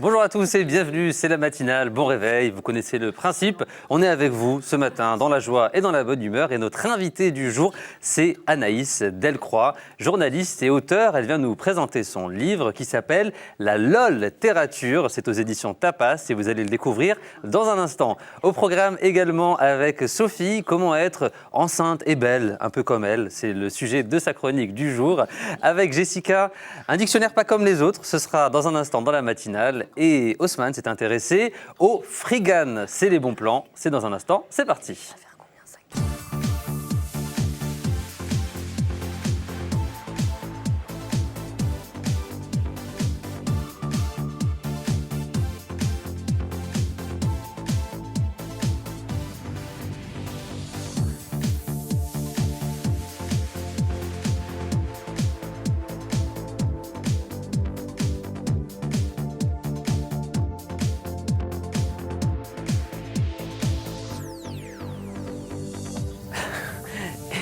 Bonjour à tous et bienvenue, c'est la matinale, bon réveil, vous connaissez le principe. On est avec vous ce matin dans la joie et dans la bonne humeur et notre invitée du jour, c'est Anaïs Delcroix, journaliste et auteure. Elle vient nous présenter son livre qui s'appelle La LOLterature, c'est aux éditions Tapas et vous allez le découvrir dans un instant. Au programme également avec Sophie, comment être enceinte et belle, un peu comme elle, c'est le sujet de sa chronique du jour. Avec Jessica, un dictionnaire pas comme les autres, ce sera dans un instant dans la matinale. Et Haussmann s'est intéressé au Freegan. C'est les bons plans, c'est dans un instant, c'est parti.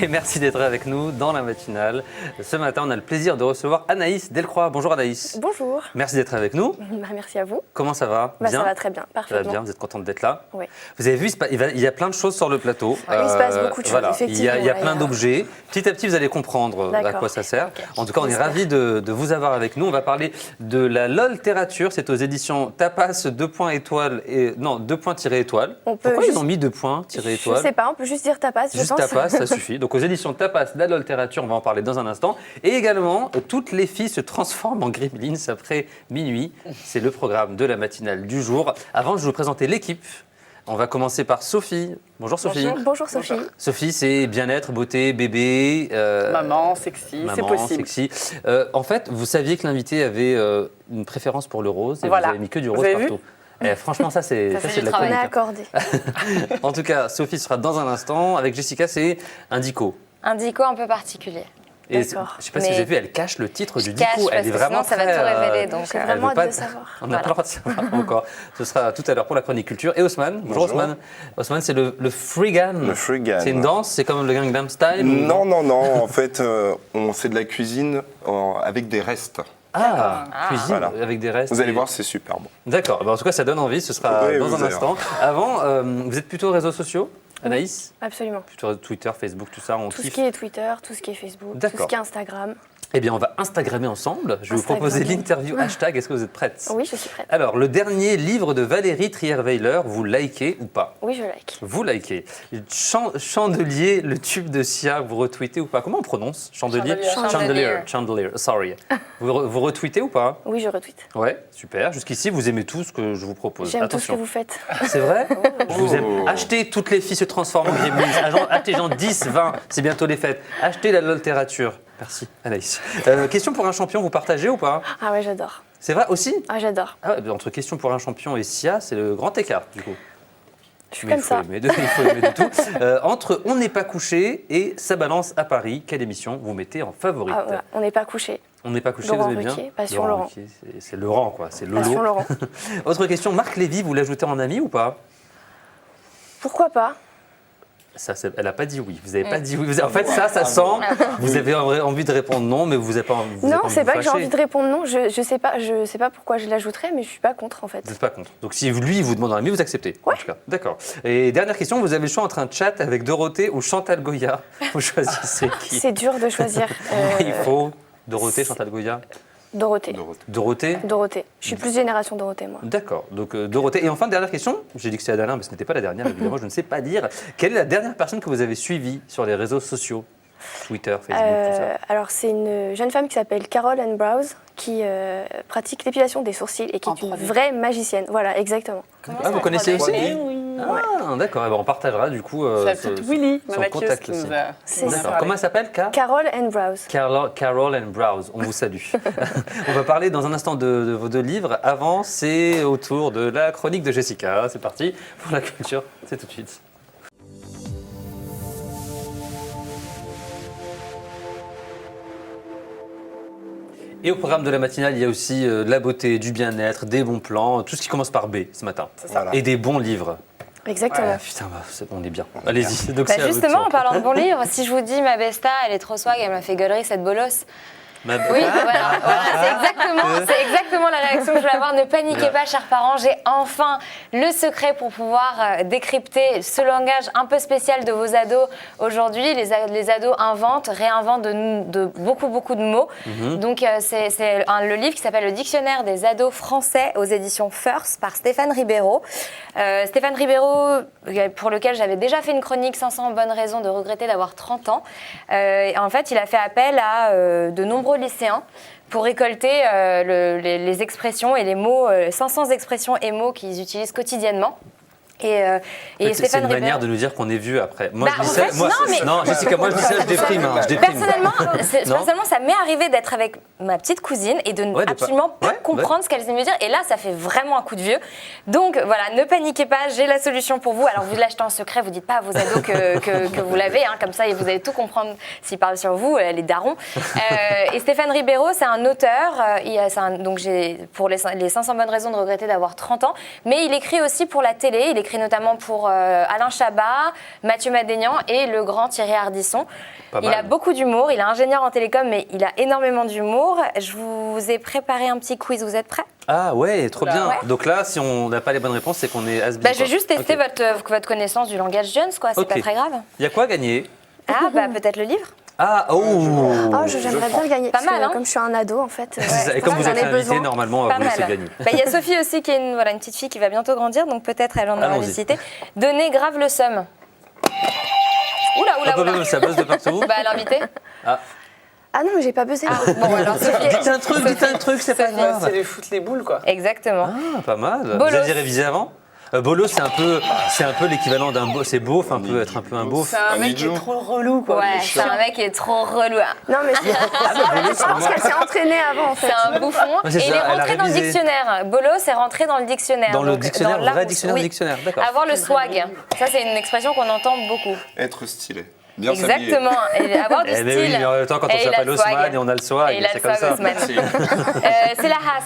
Et merci d'être avec nous dans la matinale. Ce matin, on a le plaisir de recevoir Anaïs Delcroix. Bonjour Anaïs. Bonjour. Merci d'être avec nous. Merci à vous. Comment ça va? Bien. Ça va très bien, parfaitement. Ça va bien, vous êtes contente d'être là? Oui. Vous avez vu, il y a plein de choses sur le plateau. Oui, il se passe beaucoup de choses, voilà. effectivement. Il y a plein d'objets. Petit à petit, vous allez comprendre à quoi ça sert. Okay. En tout cas, on est ravis de vous avoir avec nous. On va parler de la LOLterature. C'est aux éditions Tapas, 2 points étoile et non, 2 points tiré étoile. Pourquoi ils ont mis 2 points tiré étoile? Je sais pas, on peut juste dire Tapas, juste Tapas, ça suffit. Donc aux éditions Tapas, la LOLterature, on va en parler dans un instant. Et également, toutes les filles se transforment en gremlins après minuit. C'est le programme de la matinale du jour. Avant, je vais vous présenter l'équipe. On va commencer par Sophie. Bonjour Sophie. Bonjour Sophie. Bonjour. Sophie, c'est bien-être, beauté, bébé. Maman, sexy, c'est possible. Sexy. En fait, vous saviez que l'invité avait une préférence pour le rose et voilà. vous avez mis que du rose partout. Franchement, ça c'est de la On chronique. a accordé. En tout cas, Sophie sera dans un instant. Avec Jessica, c'est un dico. Un dico un peu particulier. Et je ne sais pas si vous avez vu, elle cache le titre du dico. Elle est vraiment sinon, ça va tout révéler. Donc, j'ai vraiment hâte de savoir. On n'a pas le droit de savoir encore. Ce sera tout à l'heure pour la chronique culture. Et Haussmann. Bonjour Haussmann. Haussmann, c'est le Freegan. Le Freegan. C'est une danse, c'est comme le Gangnam Style? Non. En fait, on fait de la cuisine avec des restes. Cuisine voilà. Avec des restes. Vous allez voir, c'est super bon. D'accord. En tout cas, ça donne envie. Ce sera dans un instant. Avant, vous êtes plutôt réseaux sociaux, Anaïs? Absolument. Plutôt Twitter, Facebook, tout ça, on Tout kiffe. ce qui est Twitter, tout ce qui est Facebook, tout ce qui est Instagram. Eh bien, on va Instagrammer ensemble. Je vais vous proposer l'interview hashtag. Est-ce que vous êtes prête? Oui, je suis prête. Alors, le dernier livre de Valérie Trierweiler, vous likez ou pas? Oui, je like. Vous likez. Chandelier, le tube de Sia, vous retweetez ou pas? Comment on prononce? Chandelier. Chandelier, sorry. Vous retweetez ou pas? Oui, je retweete. Ouais, super. Jusqu'ici, vous aimez tout ce que je vous propose. J'aime tout ce que vous faites. C'est vrai? Je vous aime. Achetez, toutes les filles se transforment en gremlins. Achetez genre 10, 20, c'est bientôt les fêtes. Achetez la LOLterature. Merci, Anaïs. Question pour un champion, vous partagez ou pas? Ah ouais, j'adore. C'est vrai aussi? Ah, j'adore. Entre question pour un champion et Sia, c'est le grand écart, du coup. Je suis comme ça. Il faut aimer de tout. Entre On n'est pas couché et Ça balance à Paris, quelle émission vous mettez en favorite? Voilà. On n'est pas couché. On n'est pas couché, Laurent vous aimez bien? Ruquier, Passion Laurent. Ruquier, c'est Laurent, quoi. C'est Lolo. Passion Laurent. Autre question, Marc Lévy, vous l'ajoutez en ami ou pas? Pourquoi pas? Elle n'a pas dit oui. Vous n'avez pas dit oui. En fait, ça sent. Vous avez envie de répondre non, mais vous n'avez pas envie. Non, c'est pas que j'ai envie de répondre non. Je sais pas pourquoi je l'ajouterais, mais je suis pas contre en fait. Vous n'êtes pas contre. Donc si lui vous demande un ami, vous acceptez. Ouais. En tout cas, d'accord. Et dernière question, vous avez le choix entre un chat avec Dorothée ou Chantal Goya. Vous choisissez qui? C'est dur de choisir. Il faut Dorothée, Chantal Goya. Dorothée. Dorothée. Je suis plus génération Dorothée, moi. D'accord, donc Dorothée. Et enfin, dernière question, j'ai dit que c'était la dernière, mais ce n'était pas la dernière, évidemment, je ne sais pas dire. Quelle est la dernière personne que vous avez suivie sur les réseaux sociaux? Twitter, Facebook, tout ça? Alors, c'est une jeune femme qui s'appelle Carol Ann Browse, qui pratique l'épilation des sourcils et qui est une vraie magicienne. Voilà, exactement. Vous connaissez aussi? Oui. D'accord, on partagera du coup. C'est la petite Willy, ma maquilleuse contact qui aussi. nous a... C'est ça. Comment elle s'appelle? Carol Ann Browse. Carol and Browse, on vous salue. On va parler dans un instant de vos 2 livres. Avant, c'est au tour de la chronique de Jessica. C'est parti pour la culture, c'est tout de suite. Et au programme de la matinale, il y a aussi de la beauté, du bien-être, des bons plans, tout ce qui commence par B ce matin. Voilà. Et des bons livres. Exactement. Putain, on est bien. Allez-y. Donc, Bah c'est à vous de justement, en tirer. parlant de bons livres, si je vous dis ma besta, elle est trop swag, elle m'a fait gaulerie cette bolosse. Ma- Oui, voilà, c'est exactement la réaction que je voulais avoir. Ne paniquez pas, chers parents, j'ai enfin le secret pour pouvoir décrypter ce langage un peu spécial de vos ados. Aujourd'hui, les ados réinventent de beaucoup de mots. Donc, c'est le livre qui s'appelle Le Dictionnaire des ados français aux éditions First par Stéphane Ribeiro. Stéphane Ribeiro, pour lequel j'avais déjà fait une chronique 500 bonnes raisons de regretter d'avoir 30 ans. En fait, il a fait appel à de nombreux lycéens pour récolter les expressions et les mots, 500 expressions et mots qu'ils utilisent quotidiennement. C'est Stéphane une Ribeiro... manière de nous dire qu'on est vieux après. Moi, Bah, je dis en ça. fait, Non, Jessica, moi, je dis ça, je déprime. Je déprime. Personnellement, ça m'est arrivé d'être avec ma petite cousine et de absolument pas comprendre ce qu'elle allait me dire. Et là, ça fait vraiment un coup de vieux. Donc voilà, ne paniquez pas, j'ai la solution pour vous. Alors vous l'achetez en secret, vous dites pas à vos ados que vous l'avez, hein, comme ça vous allez tout comprendre s'ils parlent sur vous, les darons. Et Stéphane Ribeiro, c'est un auteur. Donc j'ai pour les 500 bonnes raisons de regretter d'avoir 30 ans, mais il écrit aussi pour la télé. Il écrit notamment pour Alain Chabat, Mathieu Madénian et le grand Thierry Ardisson. Il a beaucoup d'humour, il est ingénieur en télécom, mais il a énormément d'humour. Je vous ai préparé un petit quiz, vous êtes prêts? Ah ouais, trop bien. Ouais. Donc là, si on n'a pas les bonnes réponses, c'est qu'on est has-been. Je vais juste tester votre connaissance du langage Jones, quoi. C'est pas très grave. Il y a quoi à gagner? Ah, peut-être le livre. Ah, oh J'aimerais bien gagner. Pas Parce que mal, hein. Comme je suis un ado, en fait. C'est ça. Et comme vous êtes invité, normalement, Pas vous laissez mal. gagner. Il y a Sophie aussi qui est une petite fille qui va bientôt grandir, donc peut-être elle en aura Allons-y. nécessité. Donnez grave le seum. Oula. Ça buzz de partout. L'invité. Ah non, mais j'ai pas buzzé. Bon, alors Sophie. Dites un truc, c'est pas grave. C'est lui foutre les boules, quoi. Exactement. Ah, pas mal. Bolos. Vous aviez révisé avant? Bolo, c'est un peu l'équivalent d'un beau. C'est beauf, être un peu un beauf. C'est un mec qui est trop relou, quoi. Ouais, c'est un mec qui est trop relou. Non, mais je pense qu'elle s'est entraînée avant, en fait. C'est un bouffon. c'est Et il ça, est elle a rentré dans le révisé. dictionnaire. Bolos est rentré dans le dictionnaire. Dans le Donc, dictionnaire, dans le vrai l'art- dictionnaire, oui. dictionnaire, d'accord. Avoir le swag. Ça, c'est une expression qu'on entend beaucoup. Être stylé. Bien s'habiller. Exactement. Et avoir du Eh style. mais oui, mais en même temps, quand on Et il a s'appelle le swag. Haussmann et on a le swag, Et il a c'est le comme swag, ça. Haussmann. C'est la race.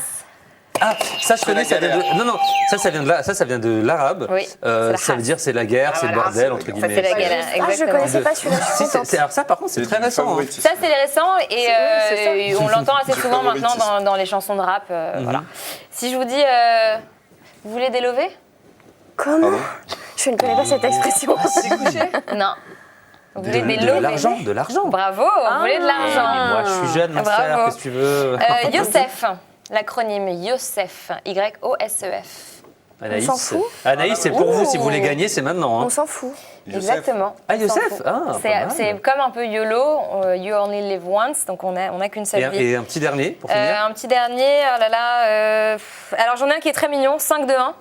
Ah, ça je connais, ça vient de... Non, ça vient de l'arabe. Oui, c'est la ça veut race. dire c'est la guerre, c'est le bordel, entre Ça, guillemets. c'est la galère. Ah, je Exactement. connaissais pas celui-là. Je suis contente. Alors ça, par contre, c'est très du récent. Hein. favoritisme. Ça, c'est les récents et on l'entend assez Du souvent maintenant favoritisme. dans les chansons de rap. Voilà. Si je vous dis, vous voulez délover? Comment? Je ne connais pas cette expression. Non. Vous voulez De délover? l'argent, de l'argent. Bravo, vous voulez de l'argent. Moi, je suis jeune, ma Bravo. sœur, qu'est-ce que tu veux? Youssef, l'acronyme Youssef, Y-O-S-E-F. Anaïs, s'en fout. Anaïs, c'est pour vous, si vous voulez gagner, c'est maintenant. Hein. On s'en fout. Exactement. Ah, On s'en Youssef, fout. ah, pas mal. C'est comme un peu YOLO, You Only Live Once, donc on n'a qu'une seule vie. Et un petit dernier, pour finir. Un petit dernier, oh là là. Alors j'en ai un qui est très mignon, 5 de 1.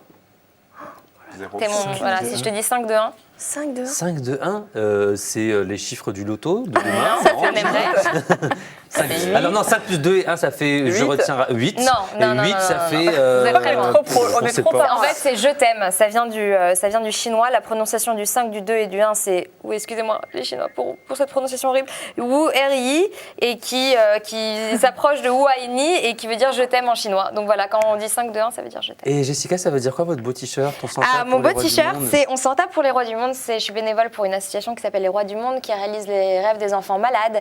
Zéro. Voilà, si je te dis 5 de 1. 5 de 1. 5 de 1, c'est les chiffres du loto de demain. Non, ça fait un même rêve. 5, alors non, 5 plus 2 et 1, ça fait, je 8. retiens 8. Non, et 8, ça fait... Vous êtes très loin. On est trop pas. En fait, c'est je t'aime. Ça vient du chinois. La prononciation du 5, du 2 et du 1, c'est, oui, excusez-moi, les Chinois, pour cette prononciation horrible, Wu R-I, et qui s'approche de Wu Ai-Ni et qui veut dire je t'aime en chinois. Donc voilà, quand on dit 5, 2, 1, ça veut dire je t'aime. Et Jessica, ça veut dire quoi votre beau t-shirt? On s'en tape Mon pour les beau rois du t-shirt, monde. c'est On s'en tape pour les rois du monde. Je suis bénévole pour une association qui s'appelle Les Rois du Monde qui réalise les rêves des enfants malades.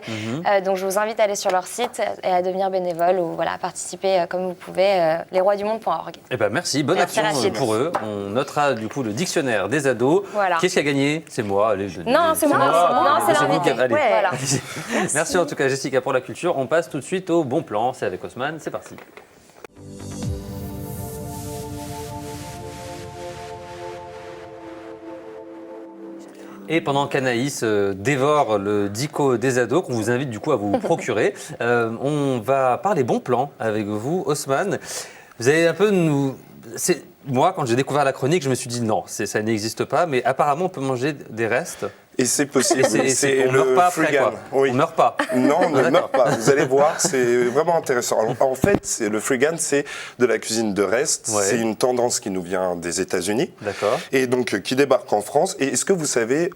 Donc je vous invite à aller sur leur site et à devenir bénévole ou voilà, à participer comme vous pouvez, lesroisdumonde.org. Eh ben merci, bonne Merci, action Rachid. pour eux. On notera du coup le dictionnaire des ados. Voilà. Qui est-ce qui a gagné? C'est moi. Allez, Non, c'est moi, c'est vous l'invité. qui- allez. Ouais. Voilà. Merci en tout cas Jessica pour la culture. On passe tout de suite au bon plan. C'est avec Haussmann. C'est parti. Et pendant qu'Anaïs dévore le dico des ados, qu'on vous invite du coup à vous procurer, on va parler bon plan avec vous, Haussmann. Vous allez un peu nous... Moi, quand j'ai découvert la chronique, je me suis dit non, ça n'existe pas, mais apparemment on peut manger des restes. Et c'est possible. C'est on ne meurt le pas après, Freegan. quoi. Oui. On meurt pas. Non, on ne Ah, meurt pas. Vous allez voir, c'est vraiment intéressant. En fait, le Freegan, c'est de la cuisine de reste. Ouais. C'est une tendance qui nous vient des États-Unis. D'accord. Et donc, qui débarque en France. Et est-ce que vous savez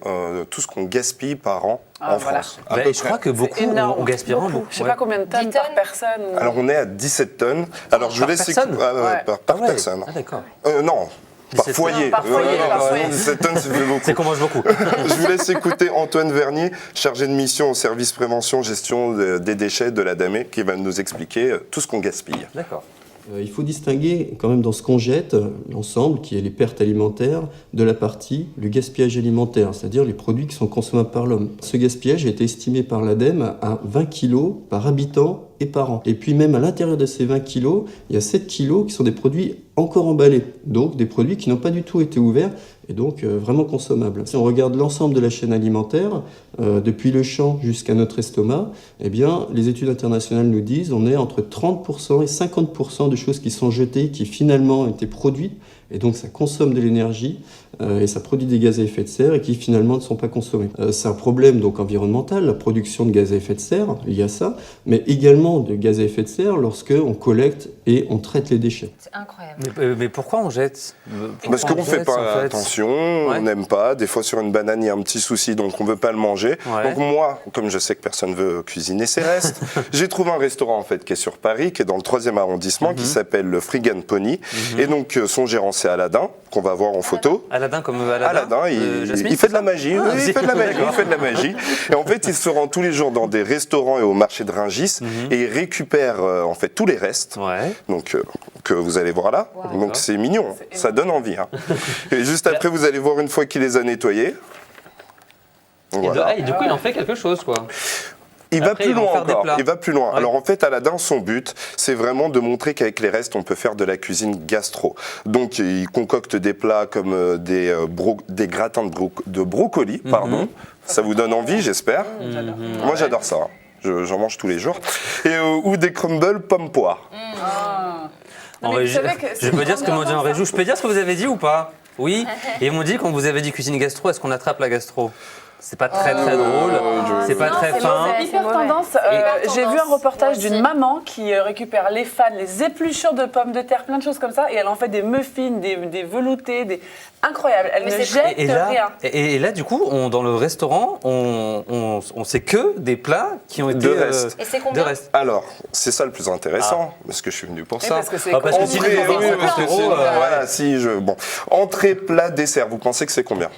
tout ce qu'on gaspille par an en voilà. France à Ben, peu je près. crois que beaucoup énorme. on gaspille beaucoup. Je sais pas combien de tonnes 10 par tonnes personne. Alors, on est à 17 tonnes. Alors, je Par vous laisse... personne par Ouais. par Ah ouais. personne. Ah d'accord. Non, Par foyer. Par foyer, Non, par non, foyer. 17 tonnes, ça fait beaucoup. C'est qu'on mange beaucoup. Je vous laisse écouter Antoine Vernier, chargé de mission au service prévention, gestion des déchets de la DAME, qui va nous expliquer tout ce qu'on gaspille. D'accord. Il faut distinguer quand même dans ce qu'on jette, l'ensemble, qui est les pertes alimentaires, de la partie, le gaspillage alimentaire, c'est-à-dire les produits qui sont consommables par l'homme. Ce gaspillage a été estimé par l'ADEME à 20 kg par habitant et par an. Et puis même à l'intérieur de ces 20 kg, il y a 7 kg qui sont des produits encore emballés, donc des produits qui n'ont pas du tout été ouverts et donc vraiment consommables. Si on regarde l'ensemble de la chaîne alimentaire, depuis le champ jusqu'à notre estomac, eh bien, les études internationales nous disent on est entre 30% et 50% de choses qui sont jetées, qui finalement ont été produites, et donc ça consomme de l'énergie et ça produit des gaz à effet de serre et qui finalement ne sont pas consommés. C'est un problème donc environnemental, la production de gaz à effet de serre, il y a ça, mais également de gaz à effet de serre lorsque on collecte et on traite les déchets. C'est incroyable. Mais pourquoi on jette? Parce qu'on ne fait jette, en pas fait attention, Ouais. on n'aime pas. Des fois, sur une banane, il y a un petit souci, donc on ne veut pas le manger. Ouais. Donc moi, comme je sais que personne ne veut cuisiner ses restes, j'ai trouvé un restaurant en fait, qui est sur Paris, qui est dans le 3e arrondissement, qui s'appelle le Frigan Pony. Et donc, son gérant, c'est Aladdin, qu'on va voir en photo. Aladin comme Aladin, Jasmine, il fait de la magie. Ah, Oui, il fait de la magie. d'accord. Il fait de la magie. Et en fait, il se rend tous les jours dans des restaurants et au marché de Rungis et il récupère en fait tous les restes. Ouais. Donc, que vous allez voir là. Wow. Donc c'est mignon, ça donne envie. Hein. Et juste après, vous allez voir une fois qu'il les a nettoyés. Voilà. Et du coup, il en fait quelque chose, quoi. Il va Après, plus ils vont loin faire des encore. plats. Il va plus loin. Ouais. Alors en fait, Aladdin, son but, c'est vraiment de montrer qu'avec les restes, on peut faire de la cuisine gastro. Donc il concocte des plats comme des gratins de brocoli, pardon. Ça vous donne envie, j'espère. Moi, j'adore ça. Hein. J'en mange tous les jours. Et, ou des crumbles pommes-poires. En mais régie- vous savez que je c'est peux dire ce que m'ont dit en vraiment régie. Je peux dire ce que vous avez dit ou pas? Oui. Et ils m'ont dit quand vous avez dit cuisine gastro, est-ce qu'on attrape la gastro? C'est pas très drôle, c'est pas non, très c'est fin. mauvais. Hyper mauvais. tendance. J'ai vu un reportage d'une maman qui récupère les fans, les épluchures de pommes de terre, plein de choses comme ça, et elle en fait des muffins, des veloutés, incroyable. Elle Mais ne c'est jette Et là, rien. et là, du coup, dans le restaurant, on sait que des plats qui ont été De restes. Et c'est de combien? restes. Alors, c'est ça le plus intéressant, parce que je suis venu pour Oui, ça. parce que c'est Ah, parce que con. sinon, Entrée, on va oui, avoir parce que 50 sinon, euros, voilà, si je... Bon. Entrée, plat, dessert, vous pensez que c'est combien?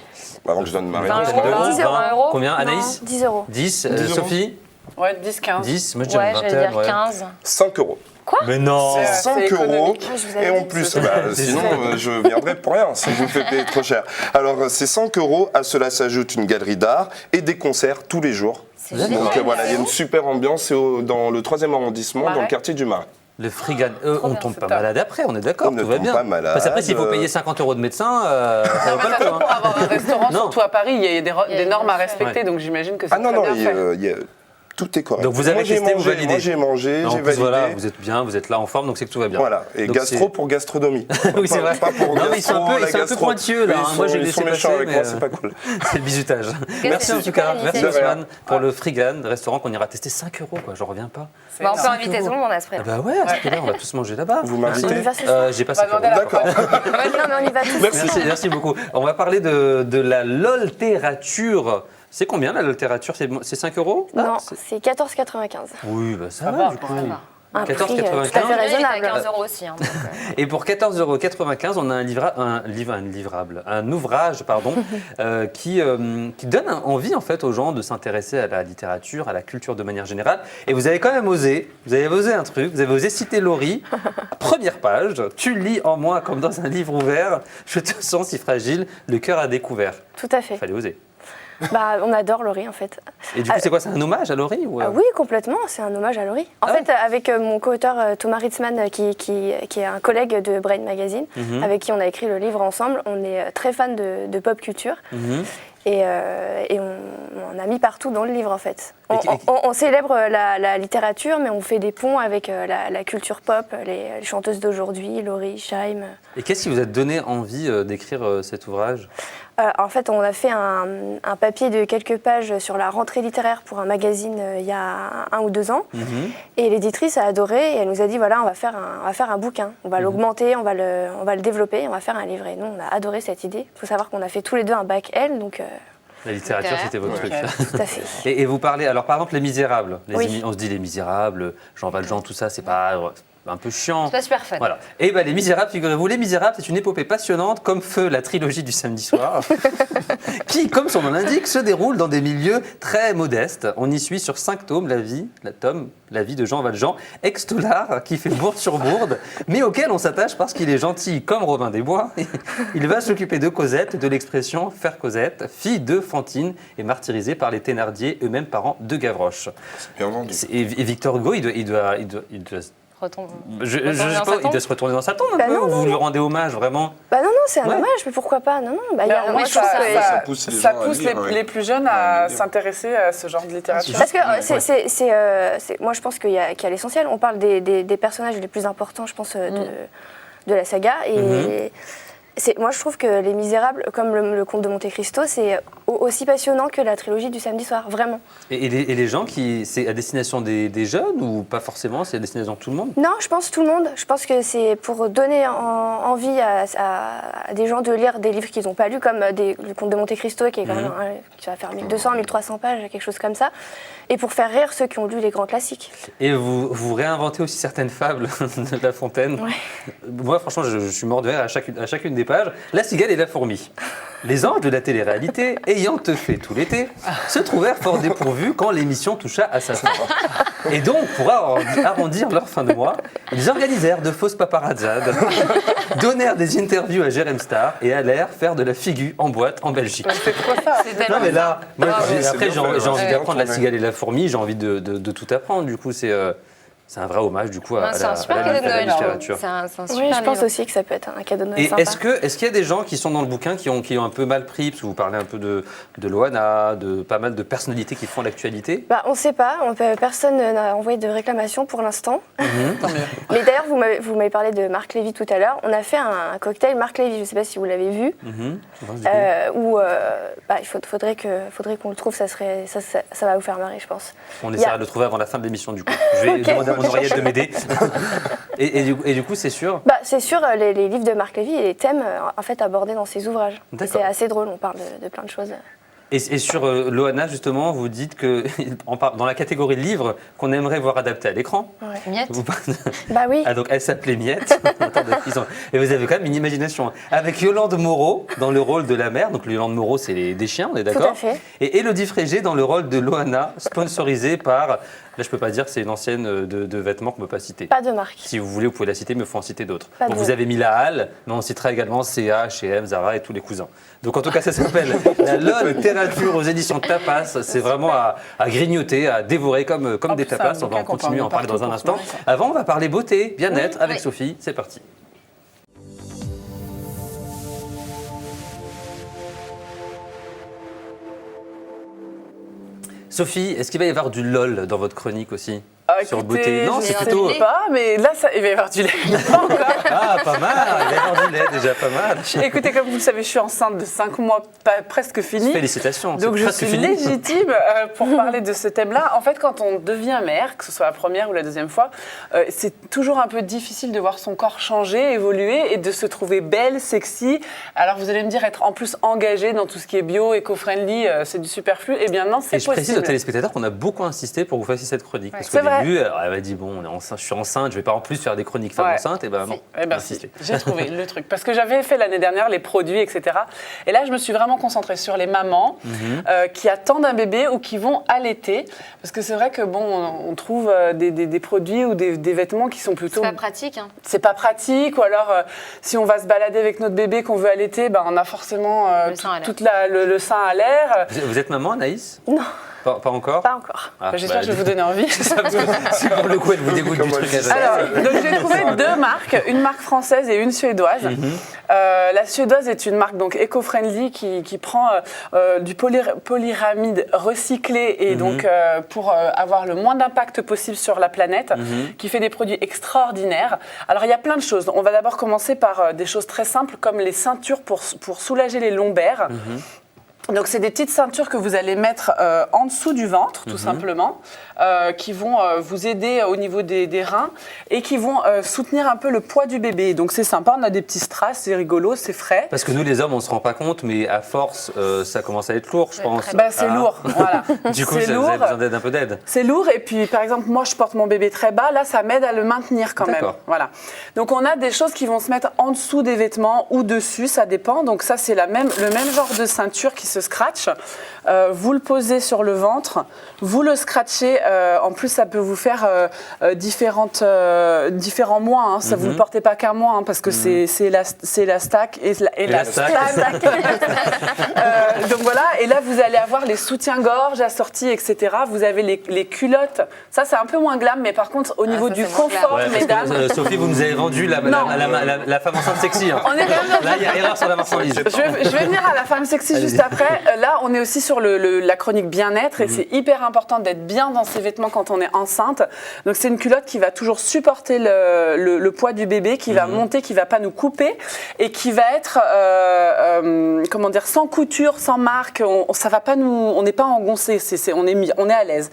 Avant que je donne ma 20 réponse. euros. 10 euros. 20 euros. Combien, Non, Anaïs? 10 euros. 10. 10 euros. Sophie? Ouais, 10-15. 10. Moi, je dirais Ouais, une j'allais vingtaine. dire Ouais. 15. 5 euros. Mais non! C'est 5 euros. économique. Ah, je vous avais Et en dit. plus, sinon je viendrai pour rien si vous me faites payer trop cher. Alors c'est 5 euros, à cela s'ajoute une galerie d'art et des concerts tous les jours. C'est Donc génial. voilà, il y a une super ambiance, c'est dans le 3e arrondissement, dans le Marais. quartier du Marais. Le frigan, on tombe c'est pas top. malade après, on est d'accord, On ne tout va tombe bien. pas malade, Parce qu'après, s'il faut payer 50 euros de médecin, ça vaut pas le coup. Pour hein. avoir un restaurant, Non. surtout à Paris, il y a des normes à bien sûr. respecter, Ouais. donc j'imagine que c'est Ah non, très non, bien fait. tout est correct. Donc vous avez Moi, j'ai testé, vous mangé, validez. Moi j'ai mangé, Non, en j'ai plus, validé. voilà, vous êtes bien, vous êtes là en forme, donc c'est que tout va bien. Voilà, et Donc, gastro c'est- pour gastronomie. Oui, c'est vrai. Pas pour Non, mais ils sont un gastro, peu- la ils sont un peu gastro. pointilleux, là, Oui, hein. Moi, j'ai ils laissé sont méchants passer, avec mais, moi, c'est pas cool. C'est le bisutage. c'est Merci en tout super cas, initiative. merci De rien. Osman pour le Frigan, restaurant qu'on ira tester 5 euros, quoi, j'en reviens pas. Bah, on peut énorme. inviter tout le monde à ce prix. Ah bah ouais, à ce prix-là, on va tous manger là-bas. Vous On m'invitez y va ce soir. J'ai pas On va 5 euros. demander à la D'accord. Non, mais on y va tous. Merci beaucoup. On va parler de la loltérature. C'est combien la loltérature? C'est 5 euros? Non, c'est 14,95. Oui, bah ça Ça va va, du coup. ça va. Un prix 14,95. tout à fait Il est à raisonnable. 15 euros aussi. Hein, donc, Et pour 14,95 €, on a un ouvrage pardon, qui donne envie en fait aux gens de s'intéresser à la littérature, à la culture de manière générale. Et vous avez quand même osé, vous avez osé un truc, vous avez osé citer Laurie. Première page, tu lis en moi comme dans un livre ouvert, je te sens si fragile, le cœur à découvert. Tout à fait. Fallait oser. Bah, on adore Laurie en fait. Et du coup, c'est quoi? C'est un hommage à Laurie ou... Ah oui, complètement, c'est un hommage à Laurie. En Ah fait, avec mon co-auteur Thomas Ritzmann, qui est un collègue de Brain Magazine, avec qui on a écrit le livre ensemble, on est très fan de pop culture. Et on a mis partout dans le livre en fait. On célèbre la littérature, mais on fait des ponts avec la culture pop, les chanteuses d'aujourd'hui, Laurie, Chaim. Et qu'est-ce qui vous a donné envie d'écrire cet ouvrage? En fait, on a fait un papier de quelques pages sur la rentrée littéraire pour un magazine il y a 1 ou 2 ans. Et l'éditrice a adoré et elle nous a dit voilà, on va faire un bouquin. On va l'augmenter, on va le développer, on va faire un livre. Et nous, on a adoré cette idée. Il faut savoir qu'on a fait tous les deux un bac L, donc La littérature, Ok. c'était votre truc. tout à fait. Et vous parlez, alors par exemple, Les Misérables. Oui. On se dit Les Misérables, Jean Valjean, tout ça, c'est pas un peu chiant. C'est pas super fun. Voilà. Et Les Misérables, figurez-vous, Les Misérables, c'est une épopée passionnante, comme Feu, la trilogie du samedi soir, qui, comme son nom l'indique, se déroule dans des milieux très modestes. On y suit sur 5 tomes la vie de Jean Valjean, ex-toulard, qui fait bourde sur bourde, mais auquel on s'attache parce qu'il est gentil comme Robin des Bois. Il va s'occuper de Cosette, de l'expression faire Cosette, fille de Fantine et martyrisée par les Thénardier, eux-mêmes parents de Gavroche. C'est bien vendu. Et Victor Hugo, il doit Retombe. je sais pas, il doit se retourner dans sa tombe un Bah peu, non, ou non, vous lui rendez hommage, vraiment? Bah non, c'est un Ouais. hommage, mais pourquoi pas? Non, bah, Mais moi, je trouve que... ça pousse les gens à lire, les plus jeunes à s'intéresser à ce genre de littérature. Parce que moi, je pense qu'il y a l'essentiel. On parle des personnages les plus importants, je pense, de la saga. Et moi, je trouve que Les Misérables, comme le Comte de Monte Cristo, c'est aussi passionnant que la trilogie du samedi soir, vraiment. Et les gens, c'est à destination des jeunes ou pas forcément, c'est à destination de tout le monde? Non, je pense tout le monde. Je pense que c'est pour donner envie à des gens de lire des livres qu'ils n'ont pas lus, comme le Comte de Monte Cristo, qui est quand même qui va faire 1200, 1300 pages, quelque chose comme ça, et pour faire rire ceux qui ont lu les grands classiques. Et vous réinventez aussi certaines fables de La Fontaine. Ouais. Moi, franchement, je suis mort de rire à chacune des pages. La cigale et la fourmi. Les anges de la télé-réalité, ayant teufé tout l'été, se trouvèrent fort dépourvus quand l'émission toucha à sa fin. Et donc, pour arrondir leur fin de mois, ils organisèrent de fausses paparazzades, donnèrent des interviews à Jérém Star et allèrent faire de la figure en boîte en Belgique. C'est trop ça. C'est tellement Non mais là, moi, c'est après bien fait, j'ai envie ouais. d'apprendre la Ouais. cigale et la fourmi, j'ai envie de tout apprendre. Du coup, c'est un vrai hommage du coup à C'est un la super cadeau de Noël. littérature. C'est un super Oui, je pense livre. aussi que ça peut être un cadeau de Noël Et sympa. est-ce qu'il y a des gens qui sont dans le bouquin qui ont un peu mal pris, parce que vous parlez un peu de Loana, de pas mal de personnalités qui font l'actualité? Bah, on ne sait pas, personne n'a envoyé de réclamation pour l'instant. Mais d'ailleurs, vous m'avez parlé de Marc Lévy tout à l'heure. On a fait un cocktail Marc Lévy, je ne sais pas si vous l'avez vu, où il faudrait qu'on le trouve, ça va vous faire marrer, je pense. On essaiera de le trouver avant la fin de l'émission du coup. Je vais demander à mon oreillette de m'aider. et du coup, c'est sûr. Bah, c'est sûr, les livres de Marc Lévy et les thèmes en fait abordés dans ses ouvrages. Et D'accord. c'est assez drôle, on parle de plein de choses. Et sur Loana, justement, vous dites que dans la catégorie livre qu'on aimerait voir adapté à l'écran. Miette. Vous parlez- Bah oui. Ah donc elle s'appelait Miette. Attendez, et vous avez quand même une imagination. Avec Yolande Moreau dans le rôle de la mère. Donc Yolande Moreau, c'est des chiens, on est d'accord? à fait. Et Élodie Frégé dans le rôle de Loana, sponsorisée par... Là, je peux pas dire que c'est une ancienne de vêtements qu'on ne peut pas citer. Pas de marque. Si vous voulez, vous pouvez la citer, mais il faut en citer d'autres. Pas Bon, de vous mots. avez mis la Halle, mais on citera également CA, H&M, Zara et tous les cousins. Donc en tout cas, ça s'appelle La LOL littérature aux éditions Tapas. C'est vraiment à grignoter, à dévorer comme des c'est un tapas. On va bouquin en qu'on continuer à en parle parler dans un partout instant. pour se marrer. Avant, on va parler beauté, bien-être Oui, avec oui. Sophie. C'est parti. Sophie, est-ce qu'il va y avoir du LOL dans votre chronique aussi? Sur Écoutez, beauté? Non, je c'est sais plutôt... pas, mais là, il va y avoir du lait. Pas encore. Ah, pas mal. Il va y avoir du lait, déjà pas mal. Écoutez, comme vous le savez, je suis enceinte de 5 mois, presque fini. Félicitations. Donc c'est je presque suis fini. légitime pour parler de ce thème-là. En fait, quand on devient mère, que ce soit la première ou la deuxième fois, c'est toujours un peu difficile de voir son corps changer, évoluer et de se trouver belle, sexy. Alors vous allez me dire, être en plus engagée dans tout ce qui est bio, éco-friendly, c'est du superflu. Eh bien non, c'est Et je précise aux possible. téléspectateurs qu'on a beaucoup insisté pour que vous fassiez cette chronique. Parce C'est qu'au vrai. début, elle m'a dit bon, je suis enceinte, je vais pas en plus faire des chroniques femmes Ouais. enceintes. Et ben non, Eh ben insisté. si, j'ai trouvé le truc. Parce que j'avais fait l'année dernière les produits, etc. Et là, je me suis vraiment concentrée sur les mamans qui attendent un bébé ou qui vont allaiter. Parce que c'est vrai que bon, on trouve des produits ou des vêtements qui sont plutôt... C'est pas pratique. Hein. C'est pas pratique, ou alors si on va se balader avec notre bébé qu'on veut allaiter, ben, on a forcément Le sein à l'air. le sein à l'air. Vous êtes maman, Anaïs? Non, pas encore? pas encore. Ah, J'espère bah, que je vais vous donner envie. ça, parce que si pour le coup, elle vous dégoûte du Comment truc elle à dit Genève. Alors, donc j'ai trouvé deux marques, une marque française et une suédoise. La suédoise est une marque donc éco-friendly qui prend du polyramide recyclé et donc pour avoir le moins d'impact possible sur la planète, qui fait des produits extraordinaires. Alors il y a plein de choses. On va d'abord commencer par des choses très simples comme les ceintures pour soulager les lombaires. Donc, c'est des petites ceintures que vous allez mettre en dessous du ventre, tout simplement, qui vont vous aider au niveau des reins et qui vont soutenir un peu le poids du bébé. Donc, c'est sympa, on a des petits strass, c'est rigolo, c'est frais. Parce que nous, les hommes, on se rend pas compte, mais à force, ça commence à être lourd, je pense. Bah, c'est lourd, voilà. Du coup, C'est vous avez lourd. besoin un peu d'aide. C'est lourd et puis par exemple moi je porte mon bébé très bas, là ça m'aide à le maintenir quand même. D'accord. Voilà. Donc on a des choses qui vont se mettre en dessous des vêtements ou dessus, ça dépend. Donc ça c'est le même genre de ceinture qui se scratch. Vous le posez sur le ventre, vous le scratchez. En plus ça peut vous faire différents mois. Hein. Ça vous le portez pas qu'un mois hein, parce que c'est la stack et la stack. Donc voilà. Et là vous allez avoir les soutiens-gorge assortis, etc. Vous avez les culottes. Ça c'est un peu moins glam, mais par contre au niveau ça, du c'est moins confort, Ouais, parce que, mesdames. Sophie, vous nous avez vendu la femme enceinte sexy. Hein. On est vraiment Là, il y a erreur sur la marchandise. Je vais venir à la femme sexy Allez-y. juste après. Là, on est aussi sur la chronique bien-être et c'est hyper important d'être bien dans ses vêtements quand on est enceinte. Donc, c'est une culotte qui va toujours supporter le poids du bébé, qui va monter, qui va pas nous couper et qui va être, comment dire, sans couture, sans marque. On n'est pas engoncé, on est à l'aise.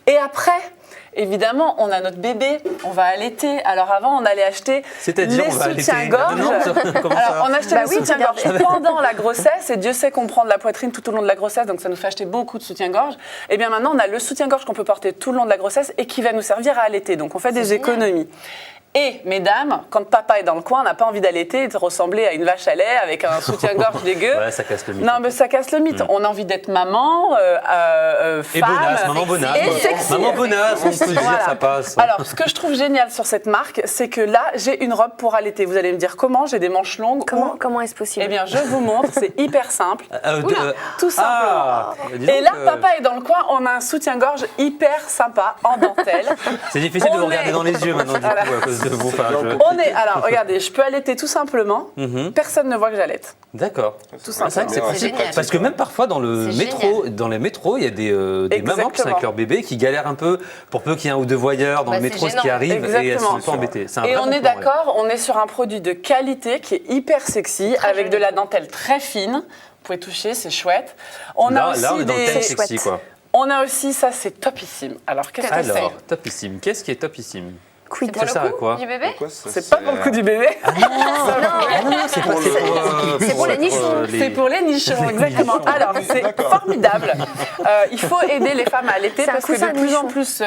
Et après. Évidemment, on a notre bébé, on va allaiter. Alors avant, on allait acheter C'est-à-dire, les on va allaiter soutiens-gorge. maintenant, comment ça Alors, on achetait les soutiens-gorge regardez. pendant la grossesse, et Dieu sait qu'on prend de la poitrine tout au long de la grossesse, donc ça nous fait acheter beaucoup de soutiens-gorge. Et bien maintenant, on a le soutien-gorge qu'on peut porter tout le long de la grossesse et qui va nous servir à allaiter. Donc on fait des économies. Et, mesdames, quand papa est dans le coin, on n'a pas envie d'allaiter et de ressembler à une vache à lait avec un soutien-gorge dégueu. Ouais, ça casse le mythe. Non, mais ça casse le mythe. On a envie d'être maman, Et femme. bonasse, maman bonasse. Et sexy. Maman bonasse, on peut dire, Voilà. ça passe. Alors, ce que je trouve génial sur cette marque, c'est que là, j'ai une robe pour allaiter. Vous allez me dire comment? J'ai des manches longues. Comment est-ce possible? Eh bien, je vous montre. C'est hyper simple. Tout simplement. Ah, dis donc, Et là, papa est dans le coin. On a un soutien-gorge hyper sympa en dentelle. C'est difficile de on vous regarder est- dans les yeux maintenant, du coup, Voilà. à cause de vous. Enfin, Alors, regardez, je peux allaiter tout simplement. Personne ne voit que j'allaite. D'accord. Tout Ah, c'est vrai que c'est simplement. pratique. génial. Parce que même parfois dans le C'est métro, dans les métros, il y a des mamans qui sont avec Exactement. leur bébé qui galèrent un peu pour peu qu'il y ait un ou deux voyeurs dans Bah, le c'est métro, ce qui gênant. arrive, et elles sont Exactement. un peu embêtées. C'est un Et vrai on bon est plan, ouais. d'accord, on est sur un produit de qualité qui est hyper sexy, avec de la dentelle très fine. Vous pouvez toucher, c'est chouette. On a Là, aussi on est dans le thème des. sexy, quoi. On a aussi, ça c'est topissime. Alors qu'est-ce que Alors, c'est? topissime. Qu'est-ce qui est topissime? Quid. Pour Ça sert à le quoi coup du bébé? C'est pas pour le coup du bébé. Ah non, c'est pas C'est pour les nichons. C'est pour les nichons, exactement. Alors, c'est formidable. Il faut aider les femmes à allaiter C'est un parce que coussin de plus en nichon. plus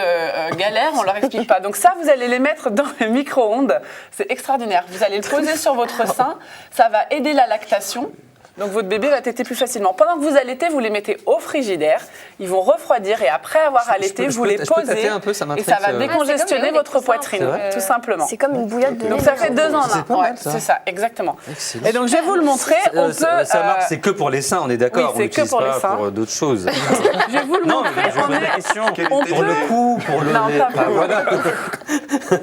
galère, on leur explique pas. Donc ça, vous allez les mettre dans le micro-ondes. C'est extraordinaire. Vous allez le poser sur votre sein. Ça va aider la lactation. Donc votre bébé va téter plus facilement. Pendant que vous allaitez, vous les mettez au frigidaire. Ils vont refroidir et après avoir allaité, je vous peux- les je peux posez. tâter un peu, ça Et m'intrigue, ça va ça. décongestionner Ah, c'est comme votre les coussins, poitrine, c'est vrai tout simplement. C'est comme une bouillotte de lait. Donc ça fait 2 ans. C'est pas mal, ça. C'est ça, exactement. Excellent. Et donc je vais vous le montrer. On peut, Ça marche, c'est que pour les seins, on est d'accord. oui, on c'est l'utilise que pour les pas seins. pour d'autres choses. je vais vous le Non, mais montrer. je pose la question. on Pour le peut- cou, pour le Non, lait. pas Enfin, pour- voilà.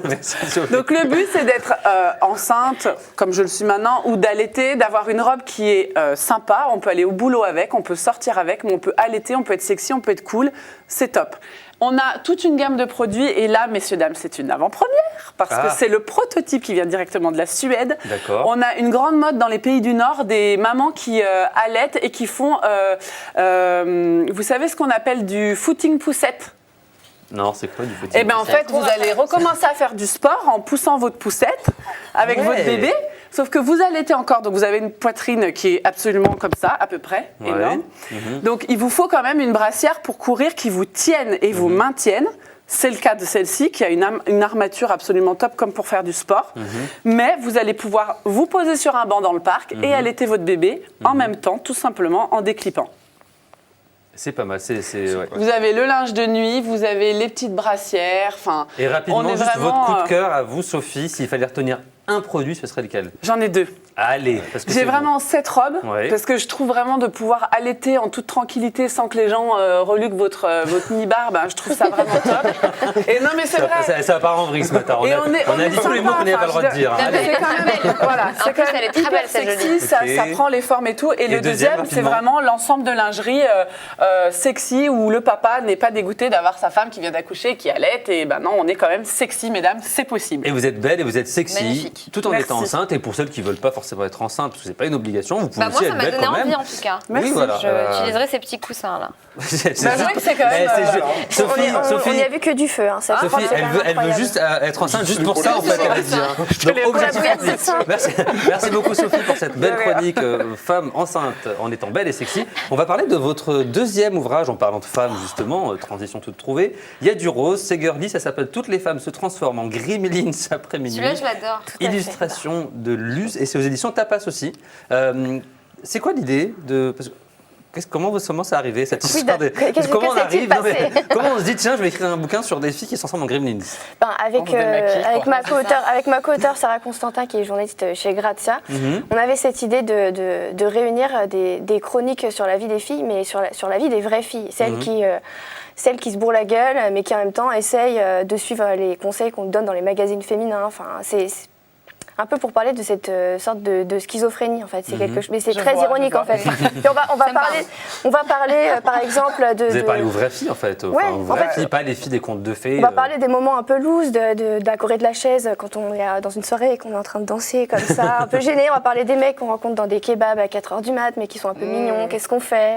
Merci, Sophie. Donc le but c'est d'être enceinte, comme je le suis maintenant, ou d'allaiter, d'avoir une robe qui est sympa. On peut aller au boulot avec, on peut sortir avec, mais on peut allaiter, on peut être sexy, on peut être cool. C'est top. On a toute une gamme de produits et là, messieurs, dames, c'est une avant-première parce que c'est le prototype qui vient directement de la Suède. D'accord. On a une grande mode dans les pays du Nord des mamans qui allaitent et qui font, vous savez ce qu'on appelle du footing poussette? Non, c'est quoi du petit Eh bien, en fait, vous allez recommencer à faire du sport en poussant votre poussette avec Ouais. votre bébé. Sauf que vous allaitez encore, donc vous avez une poitrine qui est absolument comme ça, à peu près, Ouais. énorme. Donc, il vous faut quand même une brassière pour courir qui vous tienne et vous maintienne. C'est le cas de celle-ci, qui a une armature absolument top, comme pour faire du sport. Mais vous allez pouvoir vous poser sur un banc dans le parc et allaiter votre bébé en même temps, tout simplement en déclippant. C'est pas mal. Ouais. Vous avez le linge de nuit, vous avez les petites brassières, enfin... Et rapidement, on est juste vraiment, votre coup de cœur à vous, Sophie, s'il fallait retenir un produit, ce serait lequel? J'en ai 2. Allez, parce que J'ai c'est vraiment cette robe, Ouais. parce que je trouve vraiment de pouvoir allaiter en toute tranquillité sans que les gens reluquent votre nibar, ben, je trouve ça vraiment top. Et non mais c'est bon. vrai. Ça part en vrille ce matin. Et On a dit tous les mots qu'on n'avait pas le droit de dire. Enfin, Allez. c'est quand même, voilà, c'est plus, quand même elle est très hyper belle, cette sexy, jolie. ça, Ok. ça prend les formes et tout. Et le deuxième, deuxième, c'est rapidement. vraiment l'ensemble de lingerie sexy où le papa n'est pas dégoûté d'avoir sa femme qui vient d'accoucher, qui allaite. Et ben non, on est quand même sexy, mesdames, c'est possible. Et vous êtes belle et vous êtes sexy. Magnifique. magnifique. Tout en Merci. étant enceinte, et pour celles qui ne veulent pas forcément être enceintes, parce que c'est pas une obligation, vous pouvez Bah, moi, aussi ça être m'a belle donné quand même. envie en tout cas. Oui, voilà. J'utiliserai ces petits coussins là. C'est Bah, oui, c'est quand même, Sophie, On n'y a vu que du feu. Hein, ça, je crois Sophie, que c'est elle quand veut, même elle veut incroyable. juste être enceinte juste pour ça, en fait, elle a dit. hein. Donc, objectif bouillir, rempli. c'est ça. Merci beaucoup, Sophie, pour cette belle chronique femme enceinte en étant belle et sexy. On va parler de votre deuxième ouvrage en parlant de femmes, justement, transition toute trouvée. Il y a du rose, c'est girly, ça s'appelle Toutes les femmes se transforment en gremlins après minuit. Celui-là, je l'adore. Illustration de Luz, et c'est aux éditions Tapas aussi. C'est quoi l'idée de... parce que comment ça arrivé cette histoire de... qu'est-ce Comment on que s'est-il arrive passé comment on se dit tiens je vais écrire un bouquin sur des filles qui se transforment en gremlins. Avec ma co-auteure Sarah Constantin, qui est journaliste chez Grazia, on avait cette idée de réunir des chroniques sur la vie des filles, mais sur la vie des vraies filles, celles qui se bourrent la gueule, mais qui en même temps essayent de suivre les conseils qu'on donne dans les magazines féminins. Enfin, c'est un peu pour parler de cette sorte de schizophrénie, en fait. C'est quelque chose, mais c'est très ironique, en fait. Et on va parler, par exemple, de... Vous avez parlé aux vraies filles, en fait. Ouais, aux vraies filles, pas les filles des contes de fées. On va parler des moments un peu loose, de la Corée de la chaise, quand on est dans une soirée et qu'on est en train de danser comme ça, un peu gêné. On va parler des mecs qu'on rencontre dans des kebabs à 4h du mat, mais qui sont un peu mignons. Qu'est-ce qu'on fait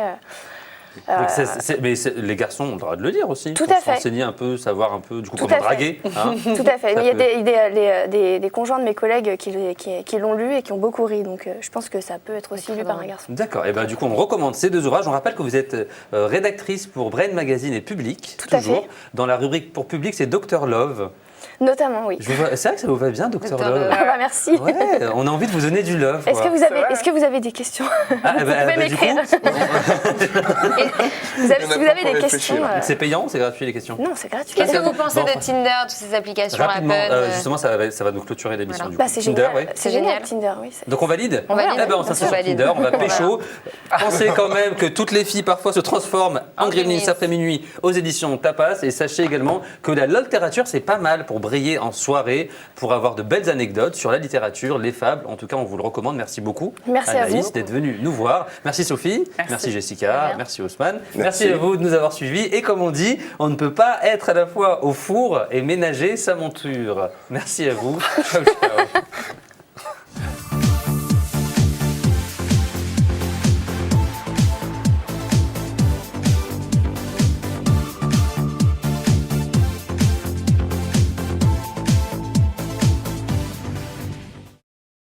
Donc mais les garçons ont le droit de le lire aussi. Tout à fait. Enseigner un peu, savoir un peu, du coup, Tout comment à fait. draguer. Hein. Tout à fait. Mais il y a des conjoints de mes collègues qui l'ont lu et qui ont beaucoup ri. Donc je pense que ça peut être aussi lu par un garçon. D'accord. Et ben du coup, on recommande ces deux ouvrages. On rappelle que vous êtes rédactrice pour Brain Magazine et Public. Tout à fait. Dans la rubrique pour Public, c'est Dr Love. Notamment, oui. C'est vrai que ça vous va bien, Dr Dr. Love. Love. Ah bah, merci. Ouais, on a envie de vous donner du love. Est-ce quoi. que vous avez des questions Ah, Vous pouvez du coup, m'écrire. Si vous avez des questions... c'est payant ou c'est gratuit les questions? Non, c'est gratuit. Qu'est-ce que vous pensez Bon, de Tinder, toutes ces applications Rapidement, Apple, justement, ça va nous clôturer l'émission. Voilà. Du coup. Bah, c'est Tinder, génial. oui. C'est Génial. génial, Tinder, oui. Donc on valide. On valide. Eh ben, on s'inscrit sur valide. Tinder, on va Voilà. pécho. Pensez quand même que toutes les filles parfois se transforment en En gremlins gremlins. après minuit aux éditions Tapas. Et sachez également que la littérature, c'est pas mal pour briller en soirée, pour avoir de belles anecdotes sur la littérature, les fables. En tout cas, on vous le recommande. Merci beaucoup, Merci à Anaïs, vous. d'être venue nous voir. Merci Sophie, merci Jessica, rien. merci Haussmann. Merci. Merci à vous de nous avoir suivis. Et comme on dit, on ne peut pas être à la fois au four et ménager sa monture. Merci à vous. Ciao, ciao.